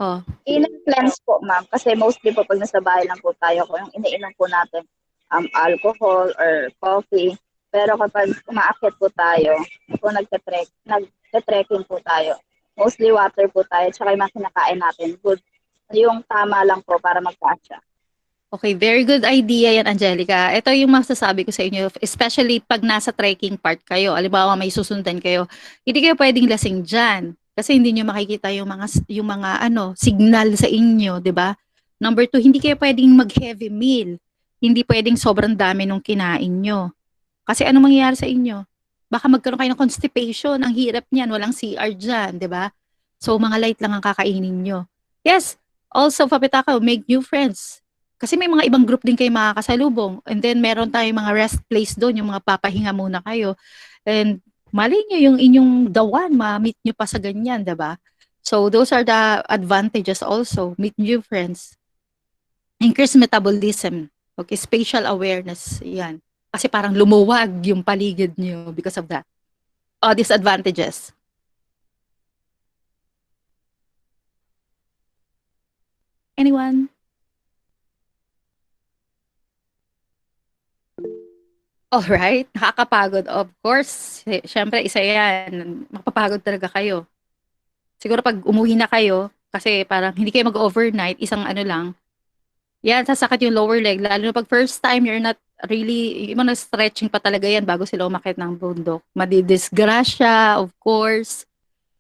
Oh. Inner cleanse po, ma'am. Kasi mostly po pag nasa bahay lang po tayo, kung yung iniinom po natin alcohol or coffee. Pero kapag umaakyat po tayo, kung nagte-trekking po tayo, mostly water po tayo, tsaka yung mga kinakain natin, good. Yung tama lang po para magkasya. Okay, very good idea yan, Angelica. Ito yung masasabi ko sa inyo, especially pag nasa trekking part kayo. Halimbawa, may susundan kayo. Hindi kayo pwedeng lasing dyan. Kasi hindi nyo makikita yung mga signal sa inyo, 'di ba? Number 2, hindi kayo pwedeng mag-heavy meal. Hindi pwedeng sobrang dami nung kinain nyo. Kasi ano mangyayari sa inyo? Baka magkaroon kayo ng constipation, ang hirap niyan, walang CR diyan, 'di ba? So mga light lang ang kakainin nyo. Yes, also Papitakaw, make new friends. Kasi may mga ibang group din kayo makakasalubong. And then meron tayong mga rest place doon, yung mga papahinga muna kayo. And mali nyo yung inyong the one, ma-meet nyo pa sa ganyan, diba? So, those are the advantages also. Meet new friends. Increase metabolism. Okay, spatial awareness. Yan. Kasi parang lumuwag yung paligid nyo because of that. Disadvantages. Anyone? Alright, nakakapagod. Of course, syempre isa yan. Makapapagod talaga kayo. Siguro pag umuwi na kayo, kasi parang hindi kayo mag-overnight, isang lang, yan, sasakit yung lower leg. Lalo na pag first time, you're not really, yung mga stretching pa talaga yan bago sila umakyat ng bundok. Madidisgrasya, of course.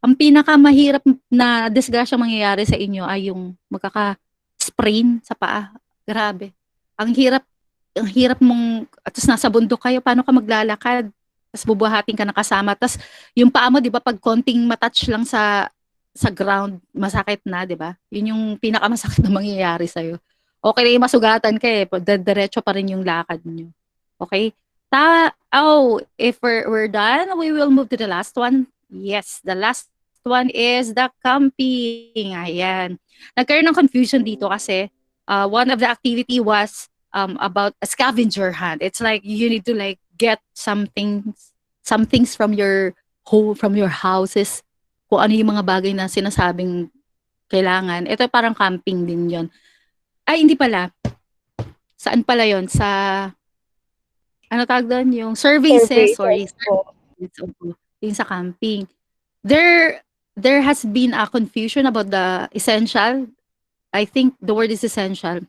Ang pinakamahirap na disgrasya mangyayari sa inyo ay yung magkaka-sprain sa paa. Grabe. Ang hirap mong, at nasa bundok kayo, paano ka maglalakad? Tapos bubuhatin ka na kasama. Tapos yung paa mo, di ba, pag konting matouch lang sa ground, masakit na, di ba? Yun yung pinakamasakit na mangyayari sa'yo. Okay na yung masugatan ka diretso pa rin yung lakad nyo. Okay? If we're done, we will move to the last one. Yes, the last one is the camping. Ayan. Nagkaroon ng confusion dito kasi one of the activity was about a scavenger hunt. It's like you need to like get some things from your home, from your houses. Kung ano yung mga bagay na sinasabing kailangan. Ito parang camping din yon. Ay, hindi pala. Saan pala yon? Sa, ano tawag doon? Yung services. Sorry. Yung sa camping. There has been a confusion about the essential. I think the word is essential.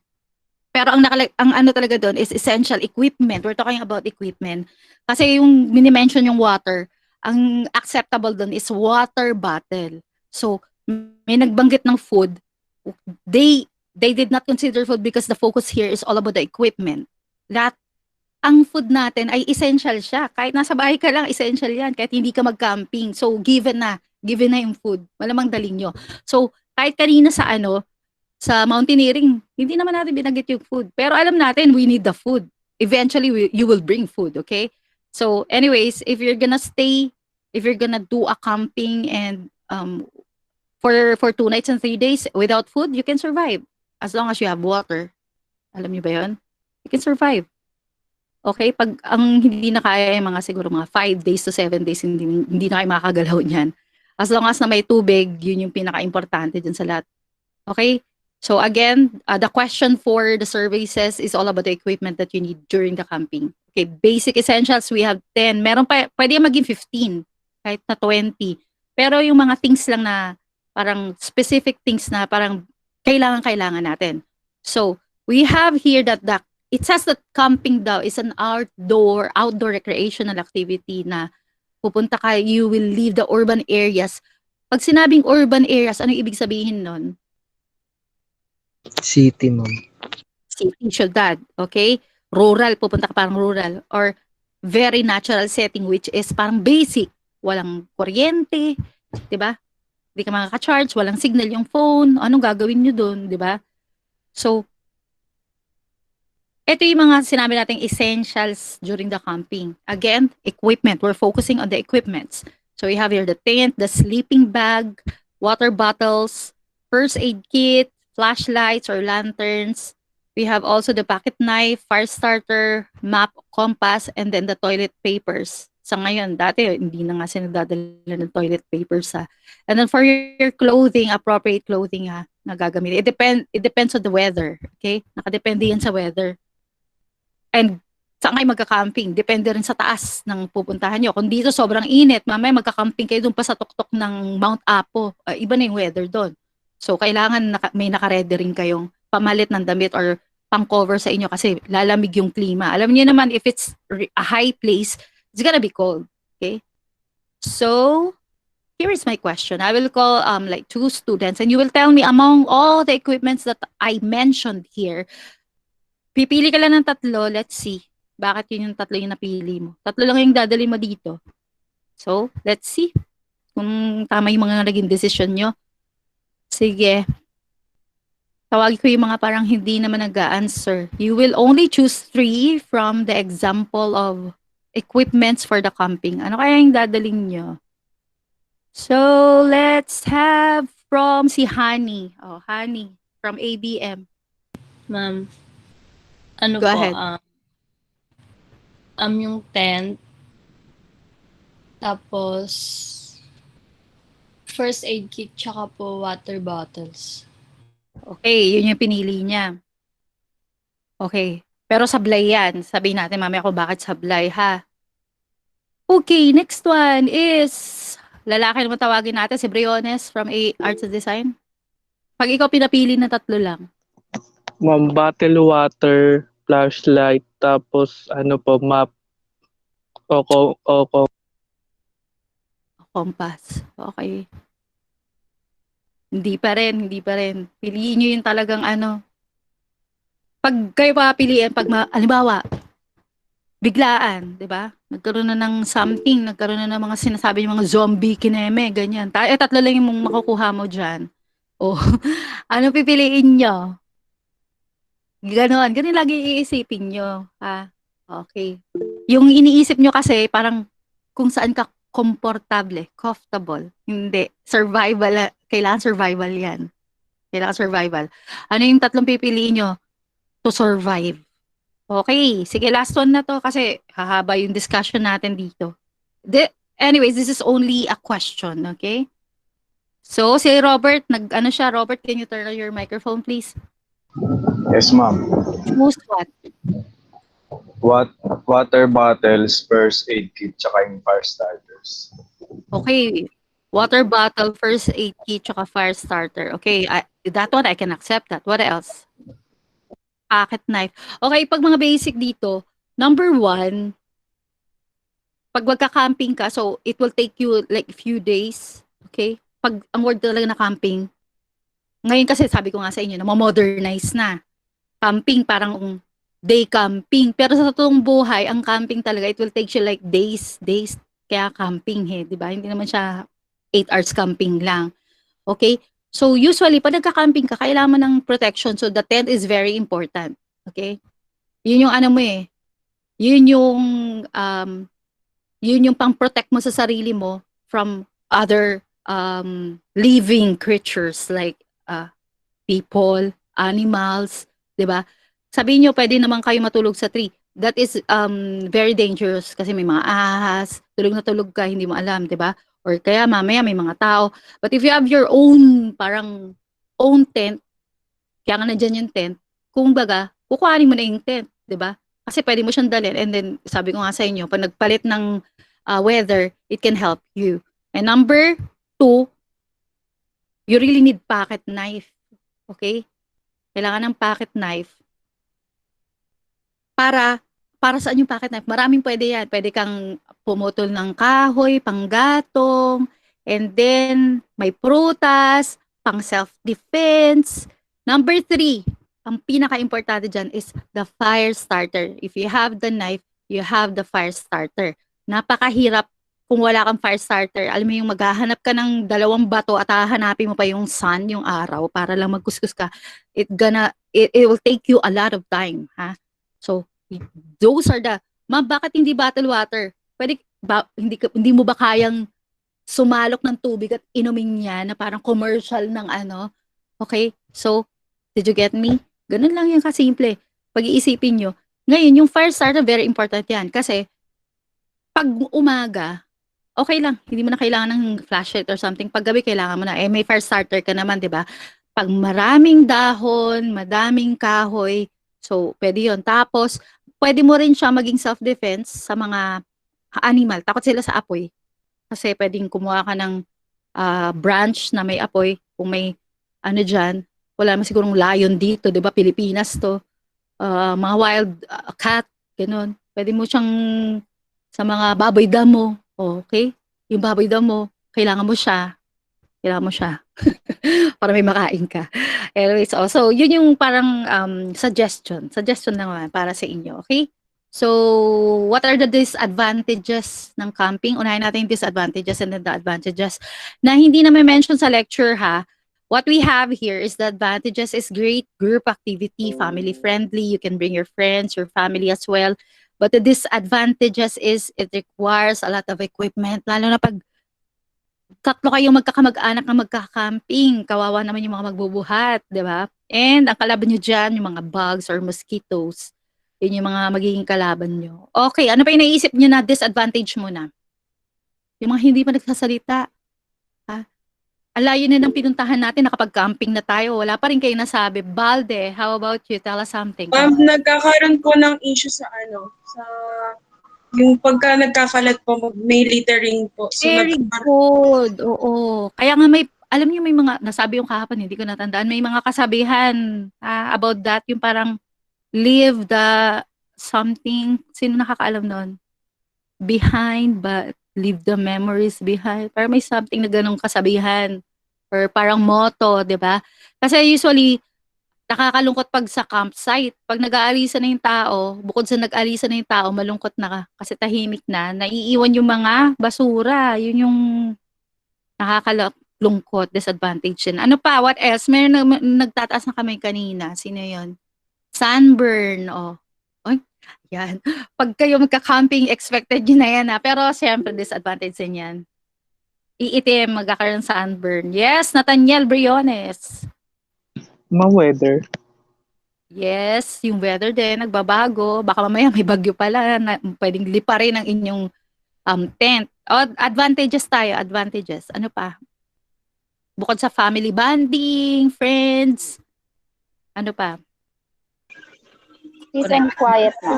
Pero ang ano talaga doon is essential equipment. We're talking about equipment. Kasi yung mini-mention yung water, ang acceptable doon is water bottle. So, may nagbanggit ng food. They did not consider food because the focus here is all about the equipment. Ang food natin ay essential siya. Kahit nasa bahay ka lang, essential yan. Kahit hindi ka mag-camping. So, given na yung food. Malamang daling nyo. So, kahit kanina sa mountaineering, hindi naman natin binanggit yung food. Pero alam natin, we need the food. Eventually, you will bring food, okay? So, anyways, if you're gonna do a camping and for 2 nights and 3 days without food, you can survive. As long as you have water. Alam niyo ba yun? You can survive. Okay? Pag ang hindi na kaya yung mga siguro mga 5 days to 7 days, hindi na kayo makakagalaw niyan. As long as na may tubig, yun yung pinaka-importante dyan sa lahat. Okay? So again, the question for the survey says is all about the equipment that you need during the camping. Okay, basic essentials, we have 10. Meron pa, pwede maging 15, kahit na 20. Pero yung mga things lang na, parang specific things na parang kailangan natin. So, we have here that it says that camping daw is an outdoor recreational activity na pupunta ka, you will leave the urban areas. Pag sinabing urban areas, ano ibig sabihin nun? City, ma'am. City, syudad, okay? Rural, pupunta ka parang rural. Or very natural setting, which is parang basic. Walang kuryente, di ba? Hindi ka makaka-charge, walang signal yung phone. Anong gagawin nyo dun, di ba? So, ito yung mga sinabi nating essentials during the camping. Again, equipment. We're focusing on the equipments. So, we have here the tent, the sleeping bag, water bottles, first aid kit, flashlights or lanterns. We have also the pocket knife, fire starter, map, compass, and then the toilet papers. Sa ngayon, dati hindi na nga sinadadala ng toilet papers ha. And then for your clothing, appropriate clothing ha, na gagamit. It depends on the weather, okay? Nakadepende yan sa weather. And saan kayo magka-camping? Depende rin sa taas ng pupuntahan nyo. Kung dito sobrang init, mamaya magka-camping kayo dun pa sa tuktok ng Mount Apo. Iba na yung weather doon. So, kailangan may naka-ready rin kayong pamalit ng damit or pang-cover sa inyo kasi lalamig yung klima. Alam niyo naman, if it's a high place, it's gonna be cold. Okay? So, here is my question. I will call like 2 students and you will tell me among all the equipments that I mentioned here, pipili ka lang ng 3. Let's see. Bakit yun yung 3 yung napili mo? 3 lang yung dadali mo dito. So, let's see kung tama yung mga naging decision nyo. Sige. Tawagin ko yung mga parang hindi naman nag-answer. You will only choose 3 from the example of equipments for the camping. Ano kaya yung dadaling nyo? So, let's have from si Honey. Oh, Honey from ABM. Ma'am, ano Go po, ahead. Yung tent, tapos first aid kit, tsaka po water bottles. Okay, yun yung pinili niya. Okay. Pero sablay yan. Sabihin natin mamaya kung bakit sablay, ha? Okay, next one is, lalaki naman tawagin natin, si Briones from Arts and Design. Pag ikaw pinapili na 3 lang. Ma'am, bottle water, flashlight, tapos ano po, map, Compass. Okay. Hindi pa rin. Piliin nyo yung talagang ano. Pag kayo papiliin, halimbawa, biglaan, di ba? Nagkaroon na ng something, nagkaroon na ng mga sinasabi yung mga zombie, kineme, ganyan. 3 lang yung makukuha mo dyan. O, ano pipiliin nyo? Ganon lagi iisipin nyo. Ha? Okay. Yung iniisip nyo kasi, parang kung saan ka komportable, comfortable. Hindi. Survival. Kailangan survival yan. Kailangan survival. Ano yung 3 pipiliin nyo? To survive. Okay. Sige, last one na to kasi hahaba yung discussion natin dito. Anyways, this is only a question. Okay? So, si Robert, Robert, can you turn on your microphone, please? Yes, ma'am. Most what? Water bottles, first aid kit, tsaka yung fire starters. Okay. Water bottle, first aid kit, tsaka fire starter. Okay. That one, I can accept that. What else? Pocket knife. Okay, pag mga basic dito, number 1, pag magka-camping ka, so it will take you like a few days. Okay? Pag ang word talaga na camping, ngayon kasi sabi ko nga sa inyo, modernize na. Camping, parang day camping. Pero sa totoong buhay, ang camping talaga, it will take you like days. Kaya camping, di ba? Hindi naman siya 8 hours camping lang. Okay? So, usually, pag nagka-camping ka, kailangan mo ng protection. So, the tent is very important. Okay? Yun yung yun yung pang-protect mo sa sarili mo from other living creatures like people, animals, di ba? Sabihin nyo, pwede naman kayo matulog sa tree. that is very dangerous kasi may mga ahas, tulog na tulog ka, hindi mo alam, 'di ba? Or kaya mamaya may mga tao. But if you have your own parang own tent, kaya nga nandiyan yung tent, kumbaga, kukuhanin mo na yung tent, 'di ba? Kasi pwede mo siyang dalhin, and then sabi ko nga sa inyo, pag nagpalit ng weather, it can help you. And number 2, you really need pocket knife. Okay? Kailangan ng pocket knife. Para saan yung pocket knife? Maraming pwede yan. Pwede kang pumutol ng kahoy, panggatong, and then may prutas, pang self-defense. Number 3, ang pinaka-importante dyan is the fire starter. If you have the knife, you have the fire starter. Napakahirap kung wala kang fire starter. Alam mo yung maghahanap ka ng 2 bato at hahanapin mo pa yung sun, yung araw, para lang magkuskus ka. It will take you a lot of time, ha? So, those are the, ma'am, bakit hindi bottled water? Pwede, hindi mo ba kayang sumalok ng tubig at inumin niya na parang commercial ng ano? Okay? So, did you get me? Ganun lang yan kasimple. Pag-iisipin nyo. Ngayon, yung fire starter, very important yan. Kasi, pag umaga, okay lang. Hindi mo na kailangan ng flashlight or something. Pag gabi, kailangan mo na. Eh, may fire starter ka naman, di ba? Pag maraming dahon, madaming kahoy, so, pwede yun. Tapos, pwede mo rin siya maging self-defense sa mga animal. Takot sila sa apoy. Kasi pwedeng kumuha ka ng branch na may apoy. Kung may ano dyan, wala naman sigurong lion dito, di ba? Pilipinas to. Mga wild cat, ganun. Pwede mo siyang sa mga baboy damo. Okay? Yung baboy damo, kailangan mo siya. Kailangan mo siya. Para may makain ka. Anyways, so yun yung parang suggestion. Suggestion lang naman para sa inyo. Okay? So, what are the disadvantages ng camping? Unahin natin yung disadvantages and then the advantages na hindi na may mention sa lecture, ha? What we have here is the advantages is great group activity, family friendly. You can bring your friends, your family as well. But the disadvantages is it requires a lot of equipment. Lalo na pag 3 kayong magkakamag-anak na magka-camping, kawawa naman yung mga magbubuhat, di ba? And ang kalaban nyo dyan, yung mga bugs or mosquitoes. Yun yung mga magiging kalaban nyo. Okay, ano pa yung naisip nyo na disadvantage mo na? Yung mga hindi pa nagsasalita. Alayo na ng pinuntahan natin, nakapag-camping na tayo. Wala pa rin kayo nasabi. Balde, how about you? Tell us something. Nagkakaroon po ng issue sa yung pagka nagkakalat po, may littering po. So, Very good. Oo. Kaya nga alam niyo may mga, nasabi yung kahapon, hindi ko natandaan, may mga kasabihan about that, yung parang leave the something, sino nakakaalam nun? Behind, but leave the memories behind. Parang may something na ganong kasabihan. Or parang motto, di ba? Kasi usually, nakakalungkot pag sa campsite. Pag nag-aalisan na yung tao, bukod sa nag-aalisan na yung tao, malungkot na kasi tahimik na, naiiwan yung mga basura. Yun yung nakakalungkot, disadvantage yun. Ano pa? What else? Meron nagtataas na kamay kanina. Sino yun? Sunburn. Oy, yan. Pag kayo magka-camping, expected yun na yan. Pero siyempre, disadvantage din yan. Iitim, magkakaroon sa sunburn. Yes, Nathaniel Briones. Mga weather. Yes, yung weather din, nagbabago. Baka mamaya may bagyo pala na pwedeng liparin ang inyong tent. Advantages tayo, advantages. Ano pa? Bukod sa family bonding, friends, ano pa? Peace and quiet na.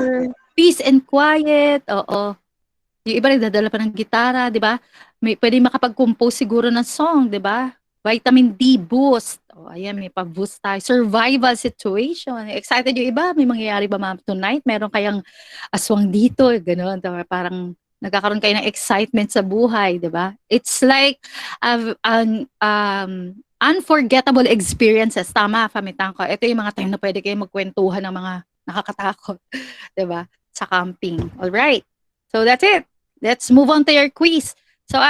Peace and quiet, oo. Yung iba nagdadala pa ng gitara, di ba? Pwede makapag-compose siguro ng song, di ba? Vitamin D boost. Ayan, may pag-boost tayo. Survival situation. Excited yung iba? May mangyayari ba tonight? Meron kayang aswang dito? Gano'n. Parang nagkakaroon kayo ng excitement sa buhay, di ba? It's like unforgettable experiences. Tama, Famitang ko. Ito yung mga time na pwede kayo magkwentuhan ng mga nakakatakot, di ba? Sa camping. Alright. So that's it. Let's move on to your quiz. So,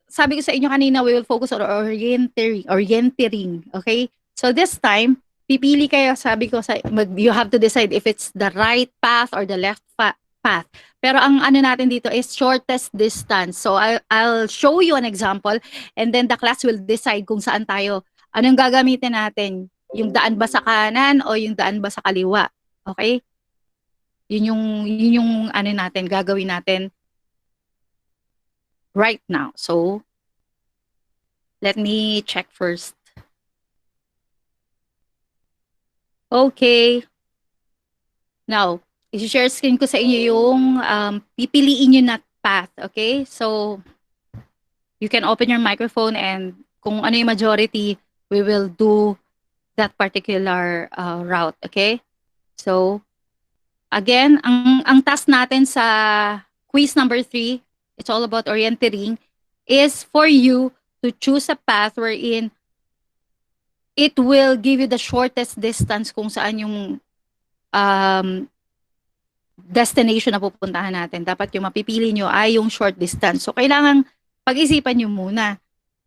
sabi ko sa inyo kanina, we will focus on orienteering. Okay? So, this time, pipili kayo, sabi ko, you have to decide if it's the right path or the left path. Pero ang ano natin dito is shortest distance. So, I'll show you an example and then the class will decide kung saan tayo. Anong gagamitin natin? Yung daan ba sa kanan o yung daan ba sa kaliwa? Okay? Yun yung ano natin, gagawin natin right now. So, let me check first. Okay. Now, i-share screen ko sa inyo yung pipiliin nyo na path. Okay? So, you can open your microphone and kung ano yung majority, we will do that particular route. Okay? So, again, ang task natin sa quiz number 3, it's all about orienteering, is for you to choose a path wherein it will give you the shortest distance kung saan yung destination na pupuntahan natin. Dapat yung mapipili nyo ay yung short distance. So, kailangan pag-isipan nyo muna.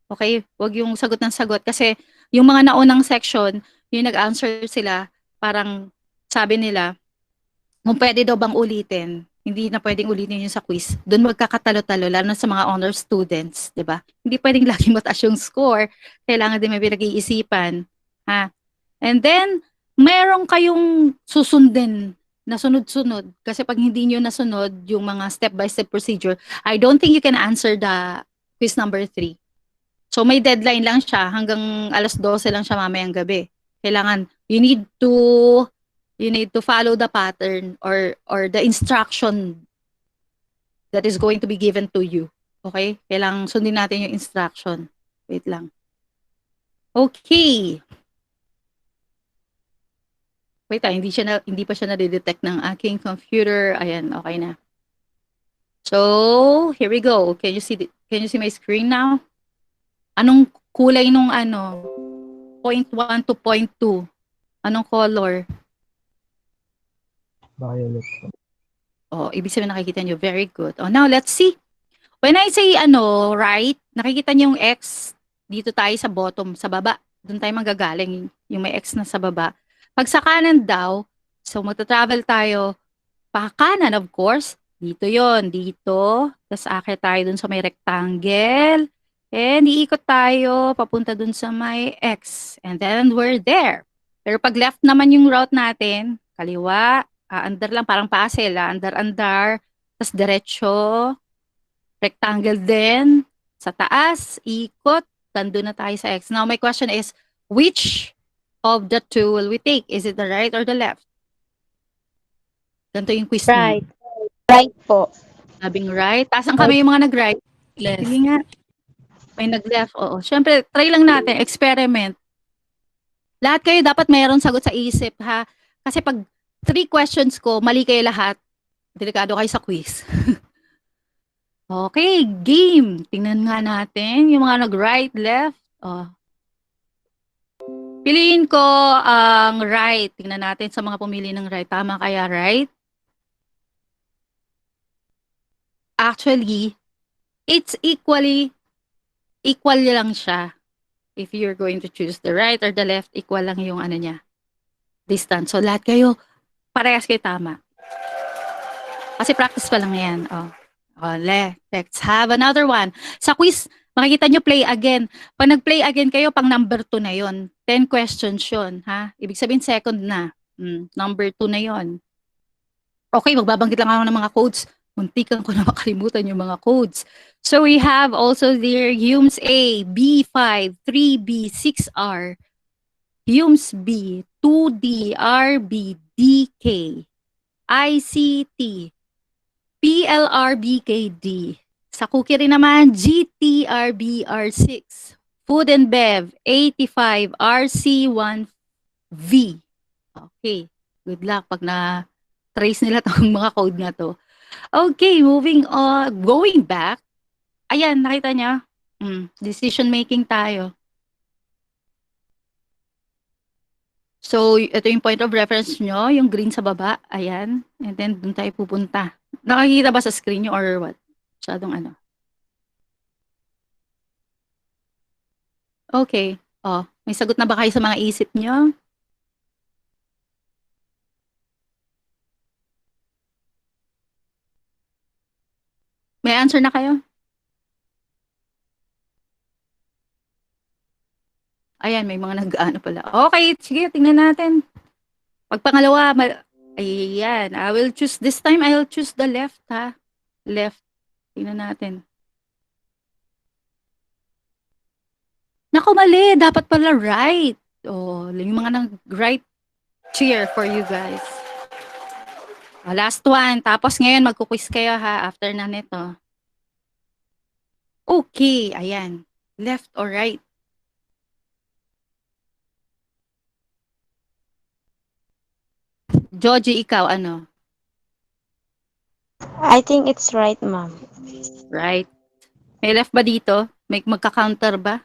Okay? Huwag yung sagot ng sagot. Kasi yung mga naunang section, yung nag-answer sila, parang sabi nila, kung pwede daw bang ulitin, hindi na pwedeng ulitin yun sa quiz. Doon magkakatalo-talo, lalo na sa mga honor students, di ba? Hindi pwedeng lagi mataas yung score. Kailangan din may pinag-iisipan. Ha? And then, meron kayong susundin na sunod-sunod. Kasi pag hindi nyo nasunod yung mga step-by-step procedure, I don't think you can answer the quiz number 3. So, may deadline lang siya. Hanggang alas 12 lang siya mamayang gabi. Kailangan, you need to follow the pattern or the instruction that is going to be given to you. Okay? Kailangan sundin natin yung instruction. Wait lang. Okay. Wait, hindi pa siya na-detect ng aking computer. Ayan, okay na. So, here we go. Can you see my screen now? Anong kulay nung point 1 to point 2? Anong color? Violet po. Oh, ibig sabihin nakikita nyo. Very good. Oh, now let's see. When I say right, nakikita nyo yung X, dito tayo sa bottom, sa baba. Doon tayo manggagaling, yung may X na sa baba. Pag sa kanan daw, so magta-travel tayo, pa kanan of course, dito yon, dito. Tapos akit tayo dun sa may rectangle. And iikot tayo, papunta dun sa may X. And then we're there. Pero pag left naman yung route natin, kaliwa, andar lang, parang puzzle, andar, tas diretso, rectangle din, sa taas, ikot, nandun na tayo sa X. Now, my question is, which of the two will we take? Is it the right or the left? Ganito yung quiz Right. niyo. Right po. Sabing right. Taas ang kamay yung mga nag-right. Left. Sige nga. May nag-left, oo. Siyempre, try lang natin, experiment. Lahat kayo dapat mayroon sagot sa isip, ha? Kasi pag 3 questions ko, mali kayo lahat, delikado kayo sa quiz. Okay, game. Tingnan nga natin yung mga nag-right, left. Oh. Piliin ko ang right. Tingnan natin sa mga pumili ng right. Tama kaya right? Actually, it's equal lang siya. If you're going to choose the right or the left, equal lang yung niya, distance. So, lahat kayo, parehas kayo tama. Kasi practice pa lang yan. Oh, let's have another one. Sa quiz, makikita nyo play again. Pag nag-play again kayo, pang number 2 na yon. 10 questions yon, ha? Ibig sabihin, second na. Number 2 na yon. Okay, magbabanggit lang ako ng mga codes. Muntikan ko na makalimutan yung mga codes. So we have also there Humes A, B5, 3B, 6R, Humes B, 2D, RB, DK, ICT, PLRBKD. Sa cookie rin naman, GTRBR6, Food and Bev, 85, RC1V. Okay, good luck pag na-trace nila itong mga code na to. Okay, moving on. Going back. Ayan, nakita niya? Decision making tayo. So, ito yung point of reference nyo, yung green sa baba. Ayan. And then, dun tayo pupunta. Nakikita ba sa screen nyo or what? Masyadong Okay. Oh, may sagot na ba kayo sa mga isip nyo? May answer na kayo? Ayan, may mga nag-ano pala. Okay, sige, tingnan natin. Pag pangalawa, Ayan. I will choose, this time I'll choose the left, ha? Left. Tingnan natin. Naku, mali. Dapat pala right. Oh, yung mga nag-right, cheer for you guys. Last one. Tapos ngayon, magkuquiz kayo, ha? After na nito. Okay. Ayan. Left or right? Joji, ikaw, ano? I think it's right, ma'am. Right. May left ba dito? May magka-counter ba?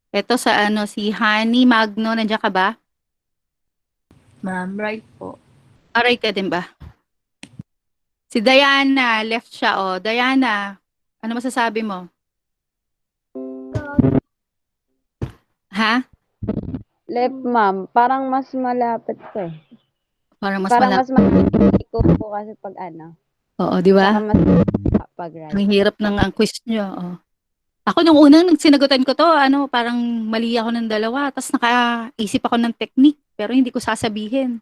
Ito sa ano, si Honey Magno, nandiyan ka ba? Ma'am, right po. Right ka din ba? Si Diana, left siya, oh. Diana, ano masasabi mo? Ha? Left, ma'am. Parang mas malapit ko eh. Parang mas Parang malapit. mas malapit ko po kasi pag ano. Oo, di ba? Saka mas pag right. Ang hirap ng ang quiz nyo. Oh. Ako nung unang sinagutan ko to, ano, parang mali ako ng dalawa. Tapos nakaisip ako ng technique, pero hindi ko sasabihin.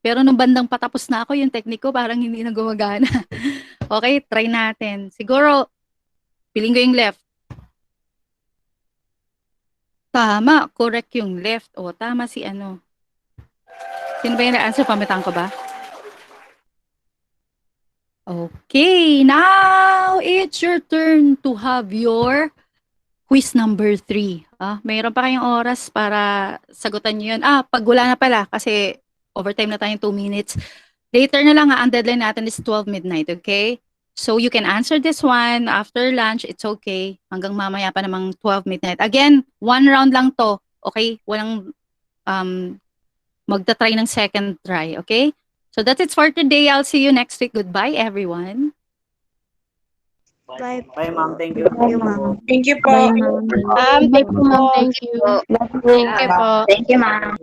Pero nung bandang patapos na ako, yung technique ko parang hindi na gumagana. Okay, try natin. Siguro, piling ko yung left. Tama, correct yung left. O, tama si ano. Sino ba yung na-answer? Pamitan ko ba? Okay, now it's your turn to have your quiz number 3. Mayroon pa kayong oras para sagutan nyo yun. Pag wala na pala, kasi overtime na tayong 2 minutes. Later na lang, ang deadline natin is 12 midnight, okay? So you can answer this one after lunch, it's okay. Hanggang mamaya pa namang 12 midnight. Again, 1 round lang to, okay? Walang magta-try ng second try, okay? So that's it for today. I'll see you next week. Goodbye, everyone. Bye. Bye, ma'am. Thank you. Bye, ma'am. Thank you po. Thank you, ma'am. Thank you. Thank you, ma'am.